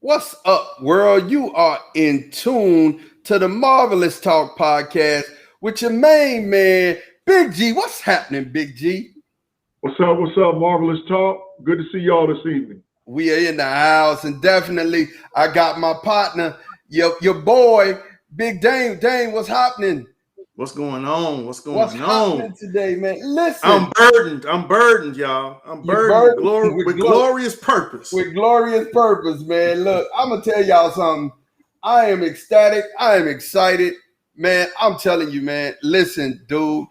What's up, world? You are in tune to the Marvelous Talk podcast with your main man, Big G. What's happening, Big G? What's up? What's up? Marvelous Talk. Good to see y'all this evening. We are in the house, and definitely I got my partner, your boy, Big Dame. Dame, what's happening? What's going on? What's What's going happening on? today, man? Listen, I'm burdened, y'all. I'm You're burdened with with glorious purpose. with glorious purpose, man. Look, I'm gonna tell y'all something. I am ecstatic. I am excited, man. I'm telling you, man. Listen, dude.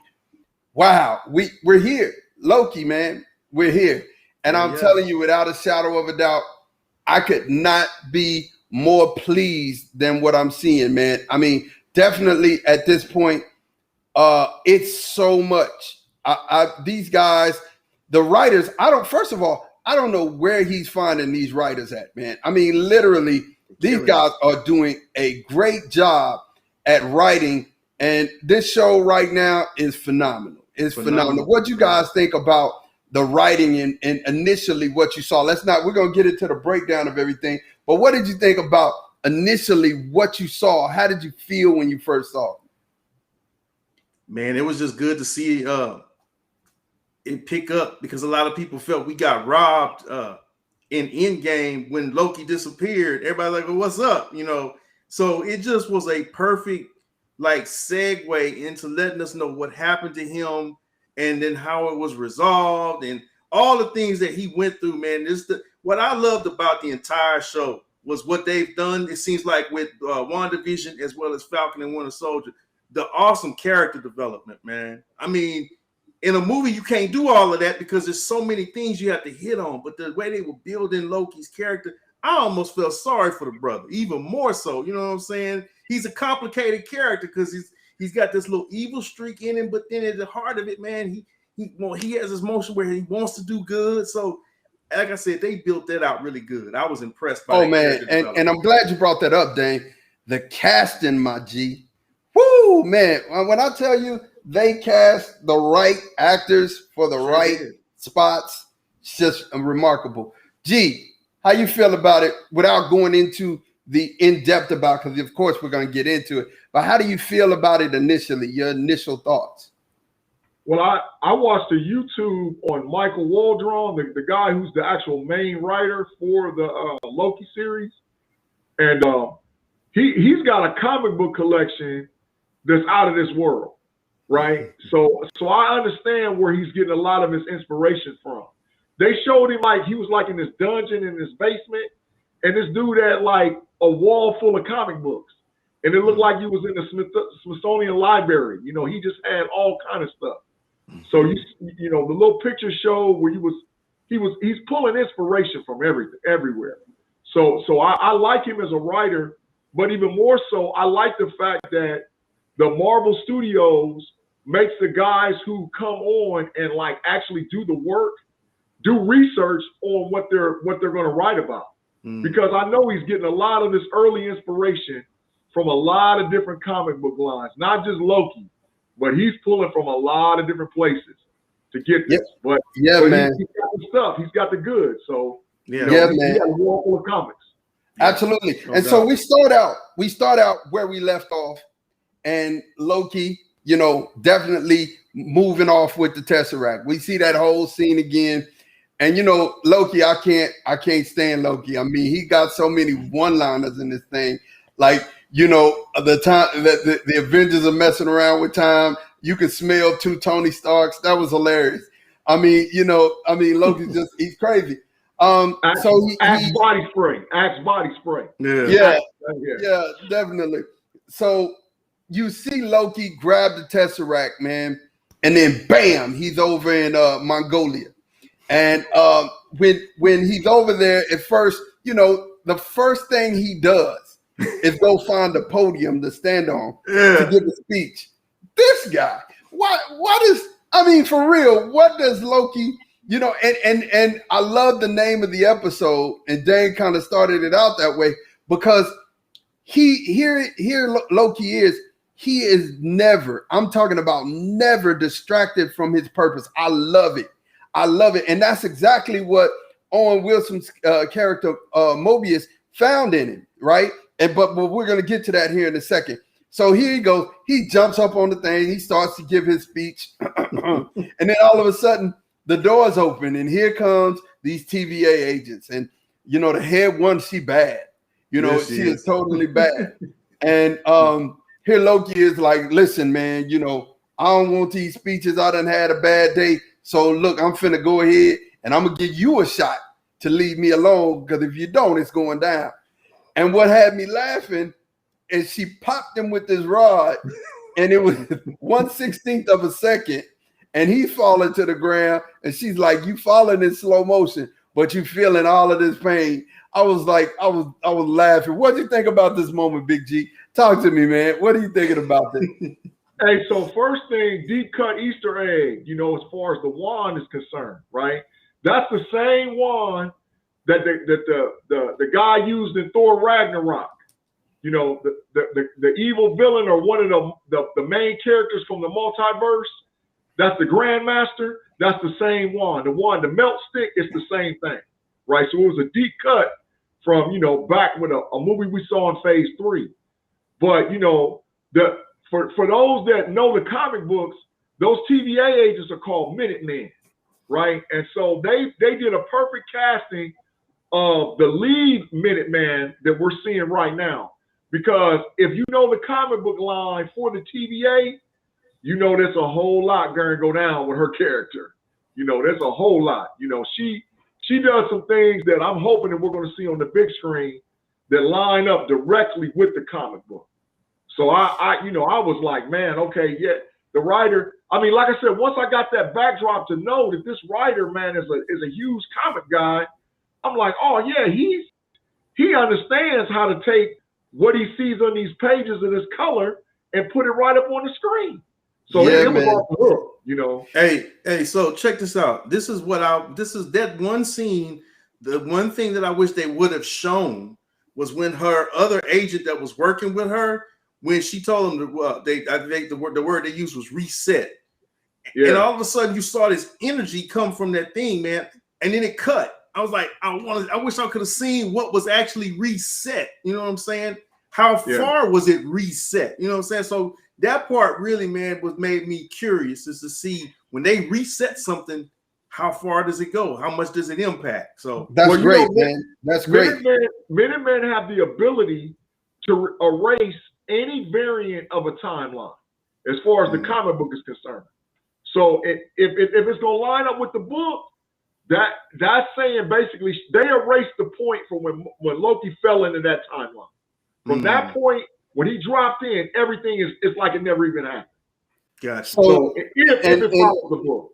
Wow, we're here, Loki, man. We're here, and I'm telling you, without a shadow of a doubt, I could not be more pleased than what I'm seeing, man. I mean, definitely at this point, it's so much. These guys, the writers. First of all, I don't know where he's finding these writers at, man. I mean, literally, these guys are doing a great job at writing, and this show right now is phenomenal. It's phenomenal. What do you guys think about the writing and initially what you saw? We're going to get into the breakdown of everything, but what did you think about initially what you saw? How did you feel when you first saw it? Man, it was just good to see it pick up, because a lot of people felt we got robbed in Endgame when Loki disappeared. Everybody's like, well, what's up? So it just was a perfect segue into letting us know what happened to him and then how it was resolved and all the things that he went through, man. What I loved about the entire show was what they've done. It seems like with WandaVision as well as Falcon and Winter Soldier, the awesome character development, man. I mean, in a movie, you can't do all of that because there's so many things you have to hit on. But the way they were building Loki's character, I almost felt sorry for the brother, even more so. You know what I'm saying? He's a complicated character because he's got this little evil streak in him, but then at the heart of it, man, he has this motion where he wants to do good. So, like I said, they built that out really good. I was impressed by. Oh man, and I'm glad you brought that up, Dane. The casting, my G. Woo, man! When I tell you they cast the right actors for the right spots, it's just remarkable. G, how you feel about it without going into the in-depth about, because of course we're going to get into it, but how do you feel about it initially, your initial thoughts? Well, I watched a YouTube on Michael Waldron, the guy who's the actual main writer for the Loki series, and he's got a comic book collection that's out of this world, right? So I understand where he's getting a lot of his inspiration from. They showed him like he was like in this dungeon in this basement, and this dude had like a wall full of comic books, and it looked like he was in the Smithsonian Library. He just had all kind of stuff. So the little picture showed where he's pulling inspiration from everywhere. So I like him as a writer, but even more so, I like the fact that the Marvel Studios makes the guys who come on and actually do the work, do research on what they're going to write about. Because I know he's getting a lot of this early inspiration from a lot of different comic book lines, not just Loki, but he's pulling from a lot of different places to get this. But man, he's got the stuff. He's got the goods. So man, he got a wall full of comics. Absolutely. And so we start out where we left off, and Loki, definitely moving off with the Tesseract. We see that whole scene again. And Loki, I can't stand Loki. I mean, he got so many one-liners in this thing. Like, the time that the Avengers are messing around with time, you can smell two Tony Starks. That was hilarious. I mean, Loki's he's crazy. Axe body spray. Yeah, definitely. So you see Loki grab the Tesseract, man, and then bam, he's over in Mongolia. And when he's over there, at first, the first thing he does is go find a podium to stand on to give a speech. This guy, for real, what does Loki, and I love the name of the episode, and Dane kind of started it out that way, because here Loki is never, I'm talking about never distracted from his purpose. I love it. And that's exactly what Owen Wilson's character, Mobius, found in him, right? But we're gonna get to that here in a second. So here he goes. He jumps up on the thing. He starts to give his speech, and then all of a sudden the doors open, and here comes these TVA agents. And the head one, she bad. She is totally bad. And here Loki is like, listen, man, I don't want these speeches. I done had a bad day. So look, I'm finna go ahead and I'm gonna give you a shot to leave me alone, because if you don't, it's going down. And what had me laughing is she popped him with this rod, and it was 1/16 of a second, and he's falling to the ground, and she's like, you falling in slow motion, but you feeling all of this pain. I was like, I was laughing. What do you think about this moment, Big G? Talk to me, man. What are you thinking about this? Hey, so first thing, deep cut Easter egg, as far as the wand is concerned, right? That's the same wand that the guy used in Thor Ragnarok. The evil villain, or one of the main characters from the multiverse, that's the Grandmaster. That's the same wand. The melt stick is the same thing, right? So it was a deep cut from, back with a movie we saw in Phase 3. But, for those that know the comic books, those TVA agents are called Minutemen, right? And so they did a perfect casting of the lead Minuteman that we're seeing right now. Because if you know the comic book line for the TVA, there's a whole lot going to go down with her character. There's a whole lot. She does some things that I'm hoping that we're going to see on the big screen that line up directly with the comic book. So I was like, man, okay, yeah, the writer. I mean, like I said, once I got that backdrop to know that this writer, man, is a huge comic guy, I'm like, oh yeah, he understands how to take what he sees on these pages in this color and put it right up on the screen. So yeah, it was off the hook, Hey, so check this out. This is that one scene. The one thing that I wish they would have shown was when her other agent that was working with her, when she told them I think the word they used was reset. Yeah. And all of a sudden you saw this energy come from that thing, man. And then it cut. I was like, I wish I could have seen what was actually reset. You know what I'm saying? How far was it reset? You know what I'm saying? So that part really, man, made me curious, is to see when they reset something, how far does it go? How much does it impact? So that's great, man. That's great. Minutemen have the ability to erase any variant of a timeline as far as the comic book is concerned. So if it's going to line up with the book, that's saying basically they erased the point from when Loki fell into that timeline. From that point, when he dropped in, everything is like it never even happened. Gotcha. So if it follows the book.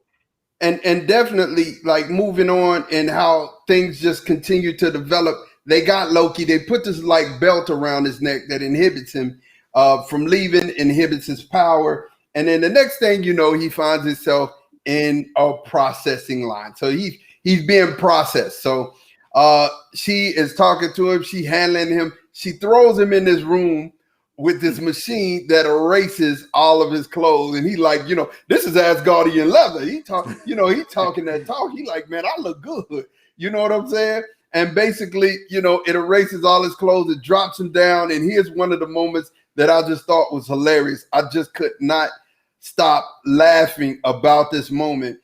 And definitely, like, moving on and how things just continue to develop. They got Loki. They put this like belt around his neck that inhibits him from leaving, inhibits his power. And then the next thing you know, he finds himself in a processing line. So he's being processed. So she is talking to him. She handling him. She throws him in this room with this machine that erases all of his clothes. And he like, this is Asgardian leather. He talking that talk. He like, man, I look good. You know what I'm saying? And basically, it erases all his clothes. It drops him down. And here's one of the moments that I just thought was hilarious. I just could not stop laughing about this moment.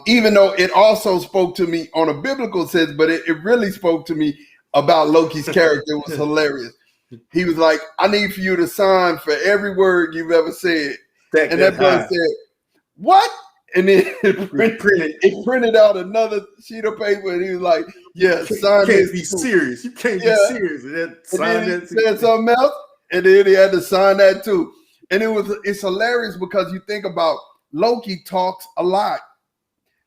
Even though it also spoke to me on a biblical sense, but it really spoke to me about Loki's character. It was hilarious. He was like, I need for you to sign for every word you've ever said. And that brother said, what? And then it printed out another sheet of paper, and he was like, yeah, sign this. You can't be serious. You can't be serious. And then sign that too. Said something else, and then he had to sign that too. And it's hilarious because you think about Loki talks a lot.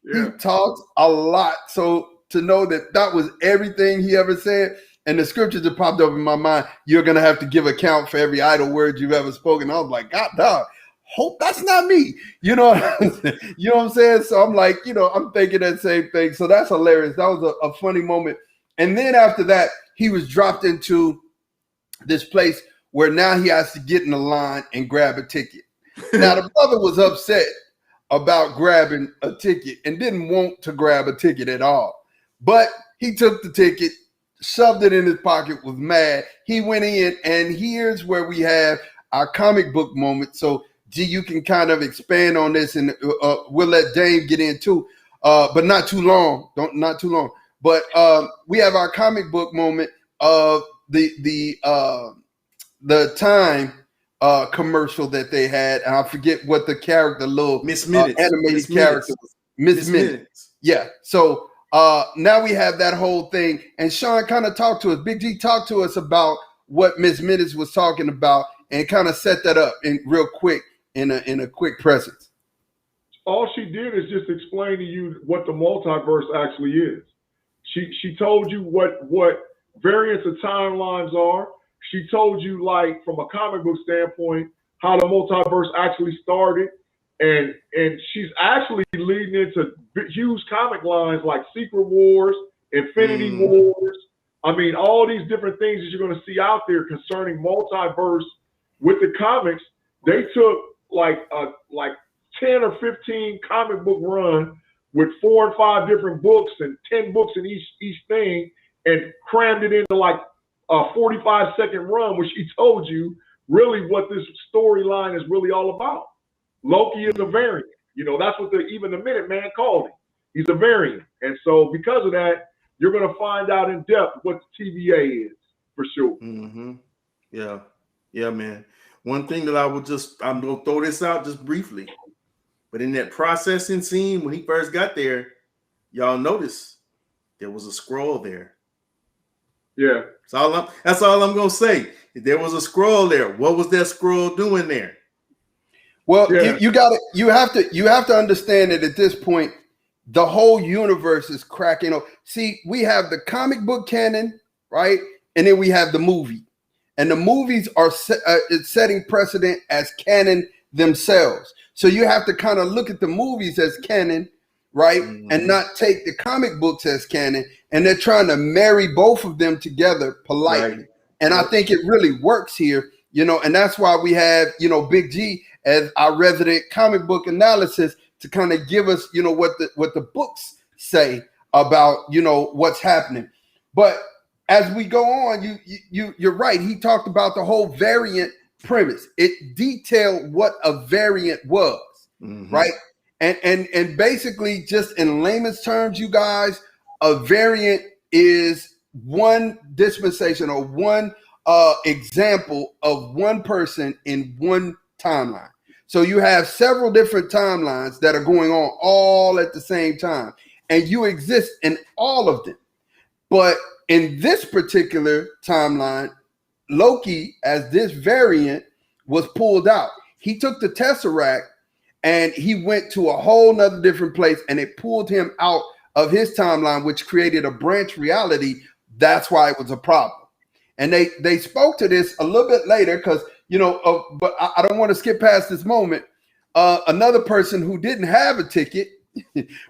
Yeah. He talks a lot. So to know that was everything he ever said, and the scriptures that popped up in my mind, you're going to have to give account for every idle word you've ever spoken. I was like, God, dog, hope that's not me. You know what I'm saying? So I'm like, I'm thinking that same thing. So that's hilarious. That was a funny moment. And then after that, he was dropped into this place where now he has to get in the line and grab a ticket. Now, the brother was upset about grabbing a ticket and didn't want to grab a ticket at all. But he took the ticket, shoved it in his pocket, was mad. He went in, and here's where we have our comic book moment. So, G, you can kind of expand on this, and we'll let Dave get in too, but not too long. Not too long. But we have our comic book moment of the Time commercial that they had, and I forget what the character, little Miss Minutes, animated character was. Miss Minutes. Yeah. So now we have that whole thing, and Sean kind of talked to us. Big G talked to us about what Miss Minutes was talking about, and kind of set that up in real quick in a quick presence. All she did is just explain to you what the multiverse actually is. She told you what variants of timelines are. She told you, like, from a comic book standpoint, how the multiverse actually started. And she's actually leading into huge comic lines like Secret Wars, Infinity Wars. I mean, all these different things that you're going to see out there concerning multiverse with the comics. They took like 10 or 15 comic book run with 4 and 5 different books and 10 books in each thing, and crammed it into like a 45-second run, which he told you really what this storyline is really all about. Loki is a variant. That's what even the Minuteman called him. He's a variant. And so because of that, you're going to find out in depth what the TVA is, for sure. Mm-hmm. Yeah. Yeah, man. One thing that I'm going to throw this out just briefly. But in that processing scene, when he first got there, y'all notice there was a scroll there. Yeah. That's all I'm going to say. There was a scroll there. What was that scroll doing there? Well, yeah. You have to understand that at this point, the whole universe is cracking open. See, we have the comic book canon, right? And then we have the movie. And the movies are setting precedent as canon themselves. So you have to kind of look at the movies as canon, right? Mm-hmm. And not take the comic books as canon. And they're trying to marry both of them together politely. Right. And I think it really works here, and that's why we have, Big G as our resident comic book analysis to kind of give us, what the books say about, what's happening. But as we go on, you're right. He talked about the whole variant premise. It detailed what a variant was, right? And basically, just in layman's terms, you guys, a variant is one dispensation or one example of one person in one timeline. So you have several different timelines that are going on all at the same time, and you exist in all of them. But in this particular timeline, Loki, as this variant, was pulled out. He took the Tesseract and he went to a whole nother different place, and it pulled him out of his timeline, which created a branch reality. That's why it was a problem. And they spoke to this a little bit later because, but I don't want to skip past this moment. Another person who didn't have a ticket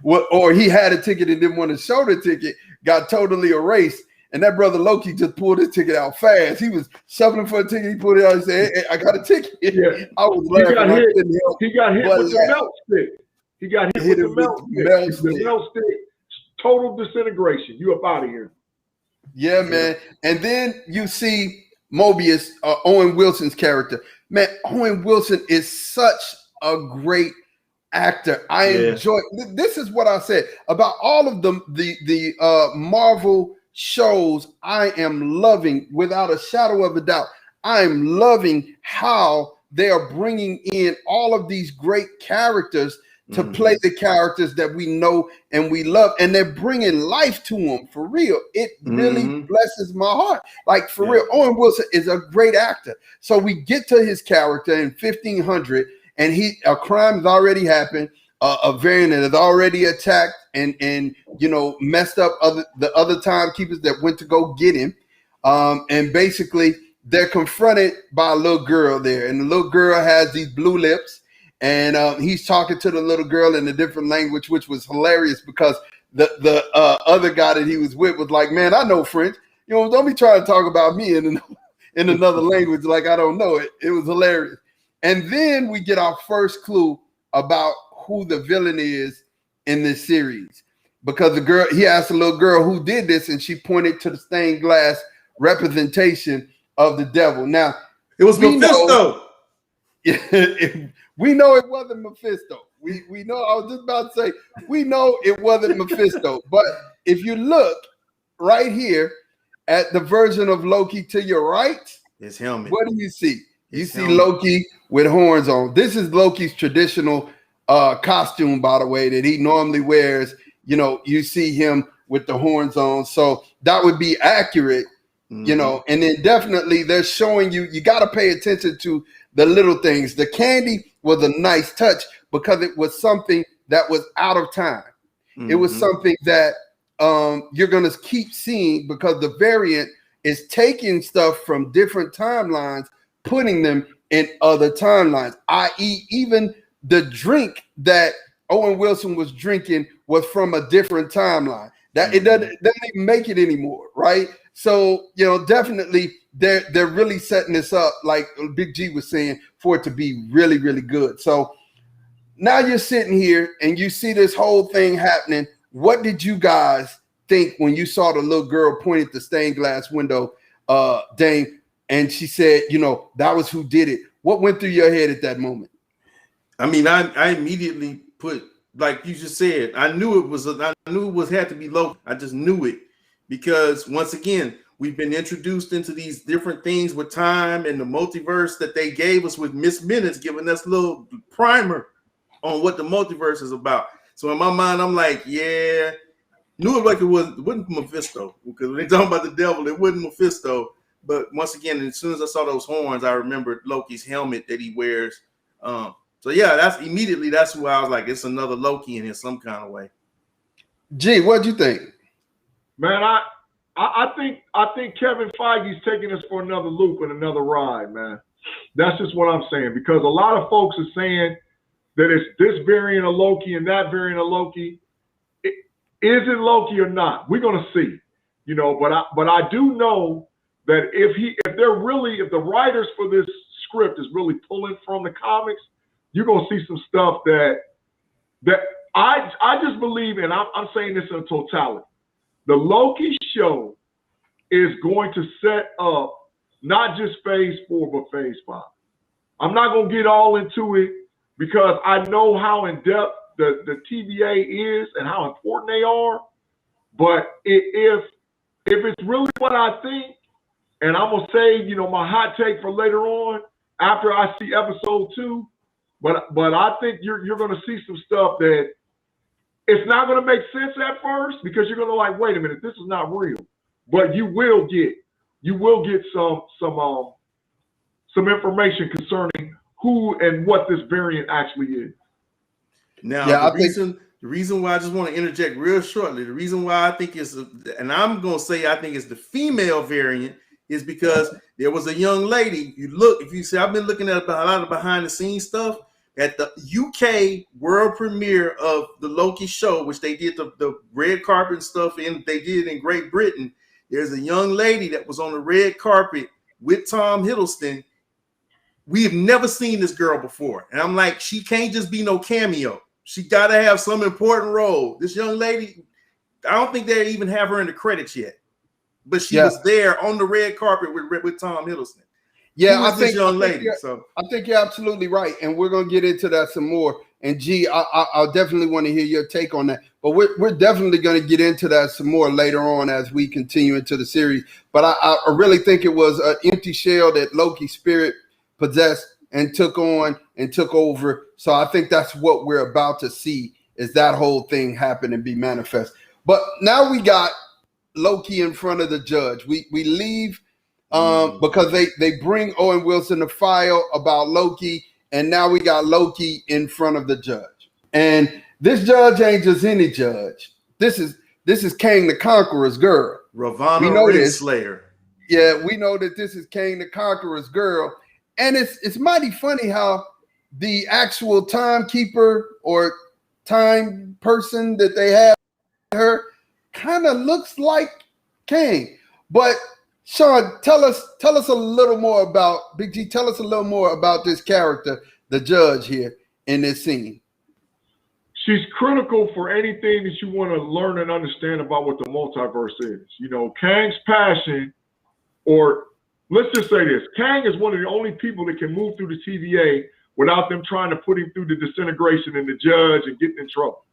or he had a ticket and didn't want to show the ticket got totally erased. And that brother Loki just pulled his ticket out fast. He was shuffling for a ticket. He pulled it out and said, "Hey, I got a ticket." Yeah. I was laughing. He got hit with the melt stick. He got hit with the melt stick. The melt stick, total disintegration. You up out of here. Yeah, man. And then you see Mobius, Owen Wilson's character. Man, Owen Wilson is such a great actor. I enjoy. This is what I said about all of the Marvel shows. I am loving, without a shadow of a doubt, I'm loving how they are bringing in all of these great characters to play the characters that we know and we love, and they're bringing life to them for real. It really blesses my heart. Like, for real, Owen Wilson is a great actor. So we get to his character in 1500, and a crime has already happened. A variant that has already attacked and messed up the other timekeepers that went to go get him. And basically, they're confronted by a little girl there, and the little girl has these blue lips. And he's talking to the little girl in a different language, which was hilarious because the other guy that he was with was like, "Man, I know French. Don't be trying to talk about me in another language like I don't know it." It was hilarious. And then we get our first clue about who the villain is in this series. because he asked the little girl who did this, and she pointed to the stained glass representation of the devil. Now, it was Mephisto. We know it wasn't Mephisto. We know, I was just about to say, we know it wasn't Mephisto. But if you look right here at the version of Loki to your right, his helmet. What do you see? You see Loki with horns on. This is Loki's traditional costume, by the way, that he normally wears. You know, you see him with the horns on. So that would be accurate, you know, and then definitely they're showing you got to pay attention to the little things. The candy was a nice touch because it was something that was out of time. It was something that you're going to keep seeing because the variant is taking stuff from different timelines, putting them in other timelines, i.e. even the drink that Owen Wilson was drinking was from a different timeline. That it doesn't even make it anymore, right? So, you know, definitely they're really setting this up, like Big G was saying, for it to be really, really good. So now you're sitting here and you see this whole thing happening. What did you guys think when you saw the little girl point at the stained glass window, Dame, and she said, you know, that was who did it? What went through your head at that moment? I mean, I immediately put, like you just said, I knew it had to be Loki. I just knew it because once again, we've been introduced into these different things with time and the multiverse that they gave us with Miss Minutes, giving us a little primer on what the multiverse is about. So in my mind, I'm like, yeah, knew it like it wasn't Mephisto, because when they talking about the devil, it wasn't Mephisto. But once again, as soon as I saw those horns, I remembered Loki's helmet that he wears. So yeah, that's who I was like, it's another Loki in here some kind of way. G, what'd you think? Man, I think Kevin Feige's taking us for another loop and another ride, man. That's just what I'm saying, because a lot of folks are saying that it's this variant of Loki and that variant of Loki. Is it Loki or not? We're gonna see, you know. But I do know that if the writers for this script is really pulling from the comics, you're gonna see some stuff that I just believe, and I'm saying this in totality. The Loki show is going to set up not just phase 4, but phase 5. I'm not going to get all into it because I know how in depth the TVA is and how important they are. But if it's really what I think, and I'm going to save, you know, my hot take for later on after I see episode 2, but I think you're going to see some stuff that it's not going to make sense at first because you're going to like, wait a minute, this is not real. But you will get some information concerning who and what this variant actually is. Now, the reason why I just want to interject real shortly, the reason why I think and I'm going to say I think it's the female variant is because there was a young lady. If you see, I've been looking at a lot of behind the scenes stuff. At the UK world premiere of the Loki show, which they did the red carpet stuff they did in Great Britain, there's a young lady that was on the red carpet with Tom Hiddleston. We've never seen this girl before. And I'm like, she can't just be no cameo. She got to have some important role. This young lady, I don't think they even have her in the credits yet. But she was there on the red carpet with Tom Hiddleston. Yeah, I think you're absolutely right, and we're gonna get into that some more. And G, I'll definitely want to hear your take on that. But we're definitely going to get into that some more later on as we continue into the series. But I really think it was an empty shell that Loki's spirit possessed and took on and took over. So I think that's what we're about to see, is that whole thing happen and be manifest. But now we got Loki in front of the judge. We leave. Because they bring Owen Wilson to file about Loki, and now we got Loki in front of the judge. And this judge ain't just any judge. This is Kang the Conqueror's girl. Ravonna Renslayer. Yeah, we know that this is Kang the Conqueror's girl. And it's mighty funny how the actual timekeeper or time person that they have her kind of looks like Kang. But Sean, tell us a little more about Big G. Tell us a little more about this character, the judge here in this scene. she's critical for anything that you want to learn and understand about what the multiverse is. You know, Kang's passion, or let's just say this, Kang is one of the only people that can move through the TVA without them trying to put him through the disintegration and the judge and getting in trouble.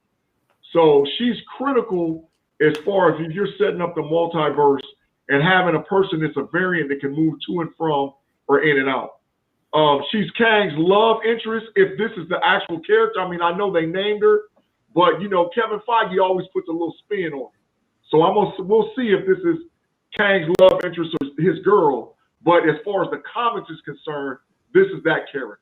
So she's critical as far as if you're setting up the multiverse and having a person that's a variant that can move to and from or in and out. She's Kang's love interest, if this is the actual character. I mean, I know they named her, but, you know, Kevin Feige always puts a little spin on it. So we'll see if this is Kang's love interest or his girl. But as far as the comics is concerned, this is that character.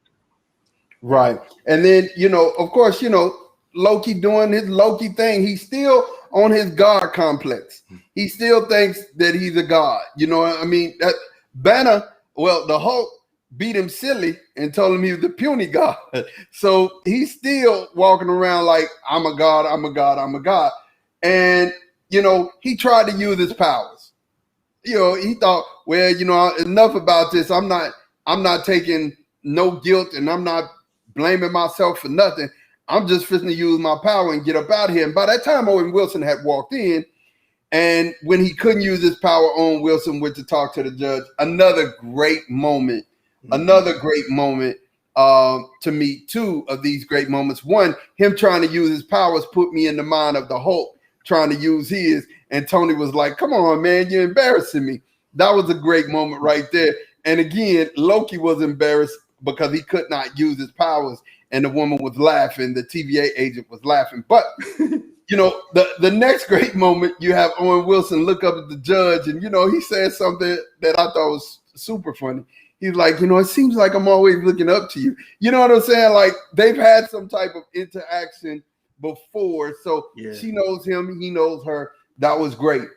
Right. And then, you know, of course, you know, Loki doing his Loki thing. He's still on his God complex. He still thinks that he's a god. You know what I mean? That Banner, well, the Hulk beat him silly and told him he was the puny god. So he's still walking around like, I'm a god, I'm a god, I'm a god. And, you know, he tried to use his powers. You know, he thought, well, you know, enough about this. I'm not taking no guilt, and I'm not blaming myself for nothing. I'm just fitting to use my power and get up out of here. And by that time, Owen Wilson had walked in. And when he couldn't use his power, Owen Wilson went to talk to the judge. Another great moment. Another great moment to me, two of these great moments. One, him trying to use his powers put me in the mind of the Hulk trying to use his. And Tony was like, come on, man, you're embarrassing me. That was a great moment right there. And again, Loki was embarrassed because he could not use his powers. And the woman was laughing. The TVA agent was laughing. But, you know, the next great moment, you have Owen Wilson look up at the judge. And, you know, he said something that I thought was super funny. He's like, you know, it seems like I'm always looking up to you. You know what I'm saying? Like, they've had some type of interaction before. So yeah. She knows him. He knows her. That was great.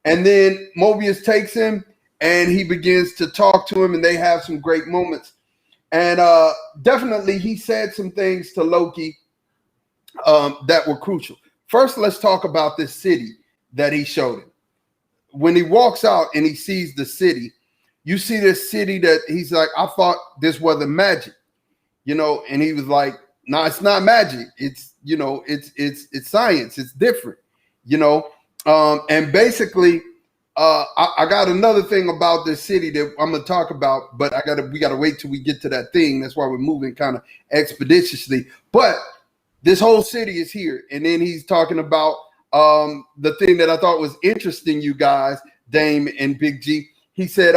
And then Mobius takes him and he begins to talk to him, and they have some great moments. And definitely he said some things to Loki that were crucial. First, let's talk about this city that he showed him. When he walks out and he sees the city, you see this city that he's like, I thought this wasn't magic, you know, and he was like, no, it's not magic. It's, you know, it's science. It's different, you know. And basically, I got another thing about this city that I'm gonna talk about, but we gotta wait till we get to that thing. That's why we're moving kind of expeditiously. But this whole city is here, and then he's talking about the thing that I thought was interesting, you guys, Dame and Big G. He said,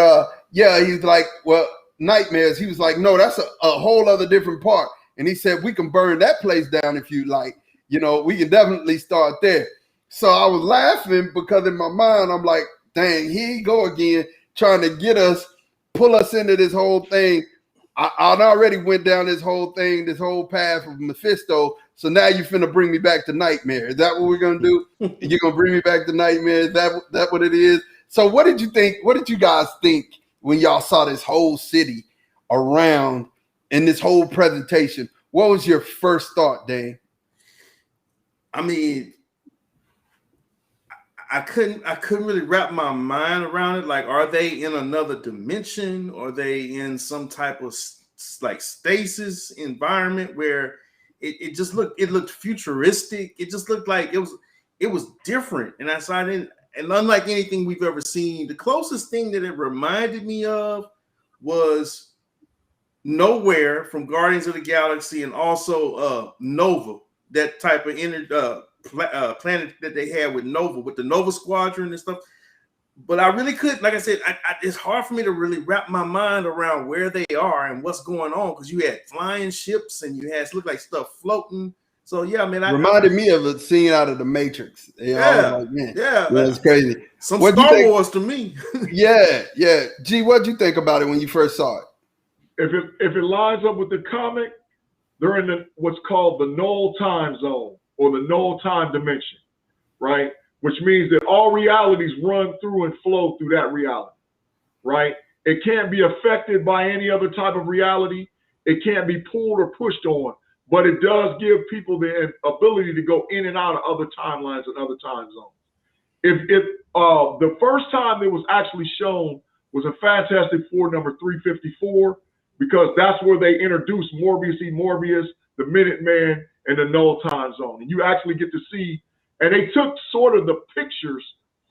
yeah, he's like, well, nightmares. He was like, no, that's a whole other different part. And he said, we can burn that place down if you like. You know, we can definitely start there. So I was laughing because in my mind, I'm like, dang, here you go again, trying to get us, pull us into this whole thing. I already went down this whole thing, this whole path of Mephisto. So now you're finna bring me back to Nightmare. Is that what we're gonna do? You're gonna bring me back to Nightmare? Is that what it is? So what did you think? What did you guys think when y'all saw this whole city around in this whole presentation? What was your first thought, Dane? I mean, I couldn't really wrap my mind around it. Like, are they in another dimension? Are they in some type of like stasis environment where it just looked futuristic? It just looked like it was different. And and unlike anything we've ever seen, the closest thing that it reminded me of was Nowhere from Guardians of the Galaxy, and also Nova, that type of planet that they had with Nova, with the Nova Squadron and stuff. But I really couldn't, like I said, it's hard for me to really wrap my mind around where they are and what's going on, because you had flying ships and you had looked like stuff floating. So yeah, man, reminded me of a scene out of The Matrix. I was like, man, that's crazy. Some Star Wars to me. yeah. G, what'd you think about it when you first saw it? If it lines up with the comic, they're in what's called the null time zone, or the null time dimension, right? Which means that all realities run through and flow through that reality, right? It can't be affected by any other type of reality. It can't be pulled or pushed on, but it does give people the ability to go in and out of other timelines and other time zones. If the first time it was actually shown was in Fantastic Four number 354, because that's where they introduced Morbius, the Minuteman, in the null time zone. And you actually get to see, and they took sort of the pictures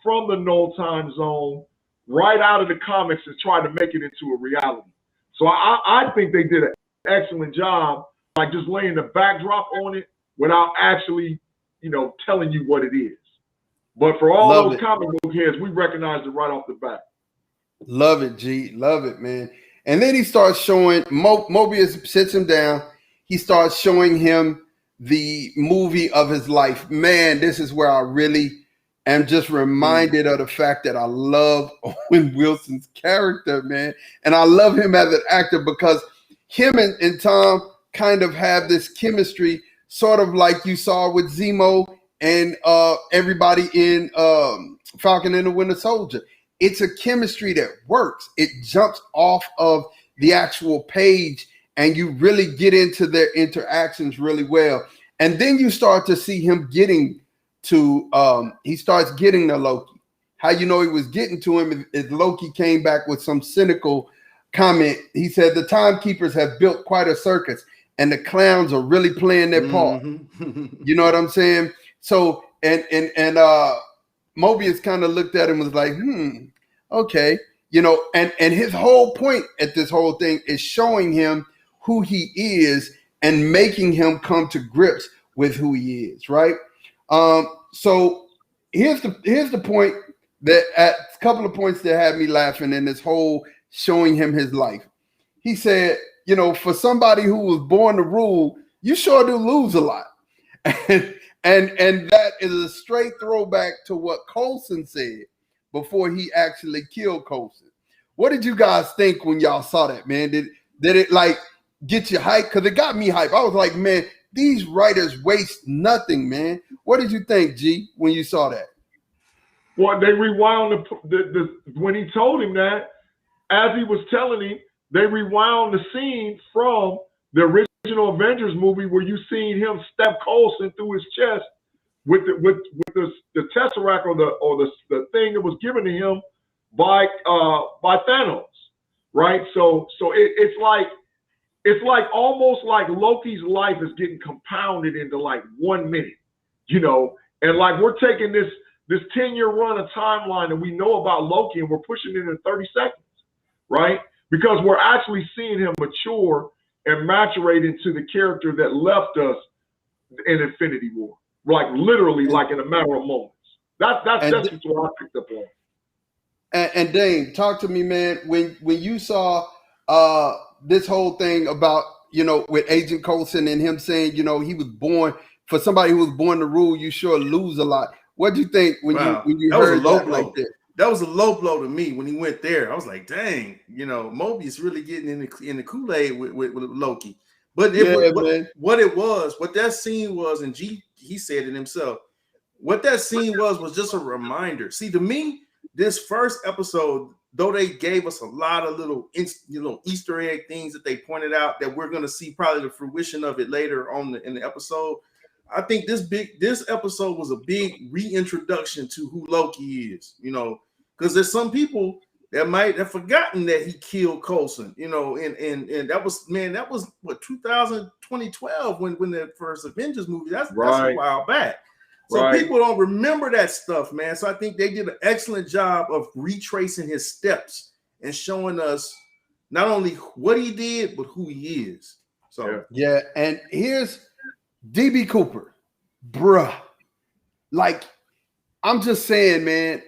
from the null time zone right out of the comics and tried to make it into a reality. So I think they did an excellent job, like just laying the backdrop on it without actually, telling you what it is. But for all those comic book heads, we recognized it right off the bat. Love it, G. Love it, man. And then he starts showing, Mobius sits him down. He starts showing him the movie of his life. Man, this is where I really am just reminded of the fact that I love Owen Wilson's character, man. And I love him as an actor because him and Tom kind of have this chemistry, sort of like you saw with Zemo and everybody in Falcon and the Winter Soldier. It's a chemistry that works. It jumps off of the actual page and you really get into their interactions really well. And then you start to see him getting to, he starts getting to Loki. How you know he was getting to him is Loki came back with some cynical comment. He said, the timekeepers have built quite a circus and the clowns are really playing their part. You know what I'm saying? So, and Mobius kind of looked at him and was like, okay. And his whole point at this whole thing is showing him who he is and making him come to grips with who he is, right? So here's the point that at a couple of points that had me laughing in this whole showing him his life. He said, for somebody who was born to rule, you sure do lose a lot. And that is a straight throwback to what Coulson said before he actually killed Coulson. What did you guys think when y'all saw that, man? Did it like get you hyped? Because it got me hyped. I was like, man, these writers waste nothing, man. What did you think, G, when you saw that? Well, they rewound when he told him that, as he was telling him, they rewound the scene from the original Avengers movie where you seen him stab Coulson through his chest with the Tesseract or the thing that was given to him by Thanos, right? So it's like almost like Loki's life is getting compounded into like 1 minute, and like we're taking this 10-year run of timeline that we know about Loki and we're pushing it in 30 seconds, right? Because we're actually seeing him mature and maturate into the character that left us in Infinity War, like literally, like in a matter of moments. That's just what I picked up on. And Dane, talk to me, man. When you saw this whole thing about with Agent Coulson and him saying he was born for somebody who was born to rule, you sure lose a lot. What do you think when you heard that like that? That was a low blow to me when he went there. I was like, dang, Mobius really getting in the Kool-Aid with Loki. But what that scene was, and he said it himself, what that scene was just a reminder. See, to me, this first episode, though they gave us a lot of little Easter egg things that they pointed out that we're going to see probably the fruition of it later on in the episode, I think this episode was a big reintroduction to who Loki is, because there's some people that might have forgotten that he killed Coulson, and that was what 2012 when the first Avengers movie. That's a while back. So people don't remember that stuff, man. So I think they did an excellent job of retracing his steps and showing us not only what he did, but who he is. So yeah, and here's DB Cooper, bruh. Like, I'm just saying, man,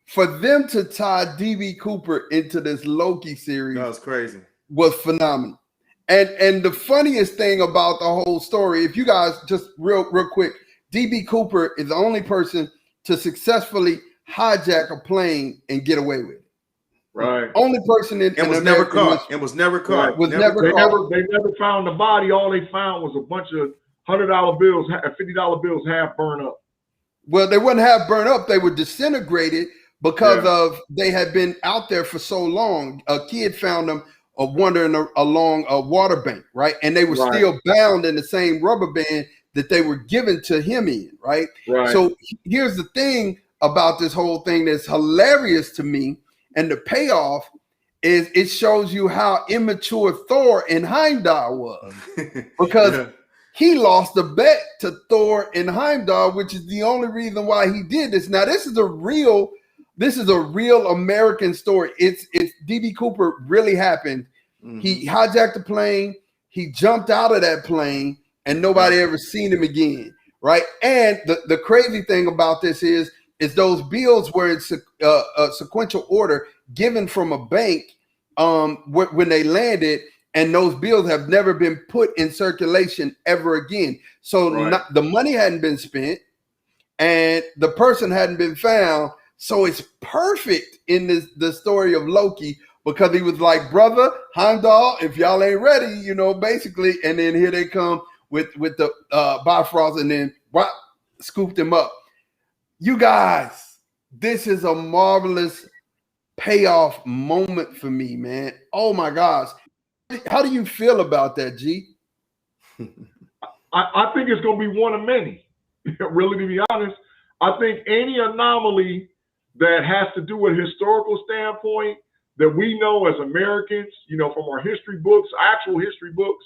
for them to tie DB Cooper into this Loki series, that was crazy. Was phenomenal. And the funniest thing about the whole story, if you guys just real quick, DB Cooper is the only person to successfully hijack a plane and get away with it. Right. Only person was never caught. Was never caught. They never found the body. All they found was a bunch of $100 bills, $50 bills half burned up. Well, they wouldn't have burned up. They were disintegrated because of they had been out there for so long. A kid found them wandering along a water bank, right? And they were still bound in the same rubber band that they were given to him in, right? So here's the thing about this whole thing that's hilarious to me, and the payoff is it shows you how immature Thor and Heimdall was. Because he lost a bet to Thor and Heimdall, which is the only reason why he did this. Now, this is a real American story. It's DB Cooper really happened. Mm-hmm. He hijacked the plane. He jumped out of that plane, and nobody ever seen him again, right? And the crazy thing about this is those bills were in a sequential order given from a bank when they landed, and those bills have never been put in circulation ever again. So the money hadn't been spent, and the person hadn't been found. So it's perfect in the story of Loki, because he was like, brother, Heimdall, if y'all ain't ready, basically. And then here they come with the Bifrost, and then scooped him up. You guys, this is a marvelous payoff moment for me, man. Oh my gosh. How do you feel about that, G? I think it's going to be one of many. Really, to be honest, I think any anomaly that has to do with a historical standpoint that we know as Americans, from our history books, actual history books,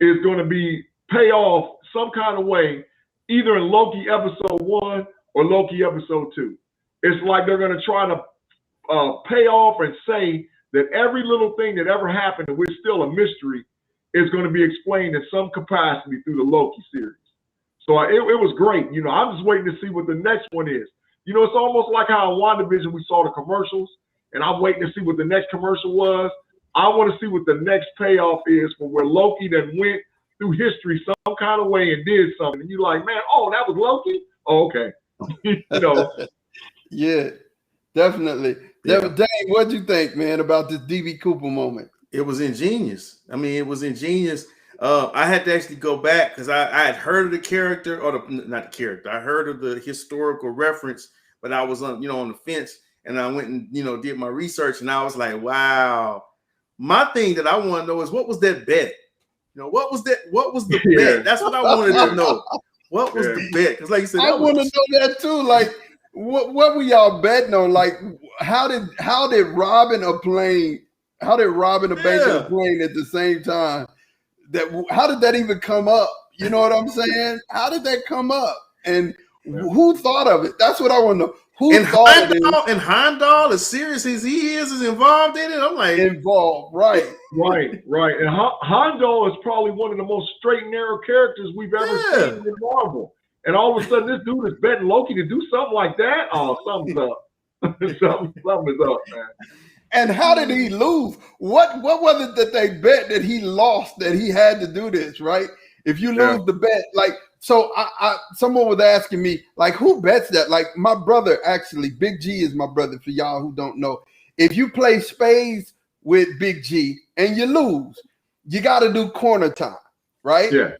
is going to be pay off some kind of way, either in Loki episode 1 or Loki episode 2. It's like they're going to try to pay off and say that every little thing that ever happened, which is still a mystery, is going to be explained in some capacity through the Loki series. So it was great. I'm just waiting to see what the next one is. It's almost like how in WandaVision we saw the commercials, and I'm waiting to see what the next commercial was. I want to see what the next payoff is for where Loki then went through history some kind of way and did something. And you're like, man, oh, that was Loki? Oh, okay. Yeah, definitely. Yeah. Dang, what'd you think, man, about this DB Cooper moment? It was ingenious. I mean, it was ingenious. I had to actually go back because I had heard of the character, or not the character. I heard of the historical reference, but I was on the fence, and I went and did my research, and I was like, wow. My thing that I want to know is, what was that bet? What was that? What was the bet? That's what I wanted to know. What was the bet? Because, like you said, I want to know that too. Like, what were y'all betting on? Like, how did robbing a plane? How did robbing a bank and a plane at the same time? How did that even come up? You know what I'm saying? How did that come up? And who thought of it? That's what I want to know. Who thought of it? And Heimdall, as serious as he is involved in it. I'm like, involved, right. And Heimdall is probably one of the most straight and narrow characters we've ever seen in Marvel. And all of a sudden, this dude is betting Loki to do something like that. Oh, something's up. something is up, man. And how did he lose? What was it that they bet that he lost, that he had to do this, right? If you lose the bet, like, so someone was asking me, like, who bets that? Like, my brother, actually, Big G is my brother, for y'all who don't know. If you play spades with Big G and you lose, you got to do corner time, right? Yeah.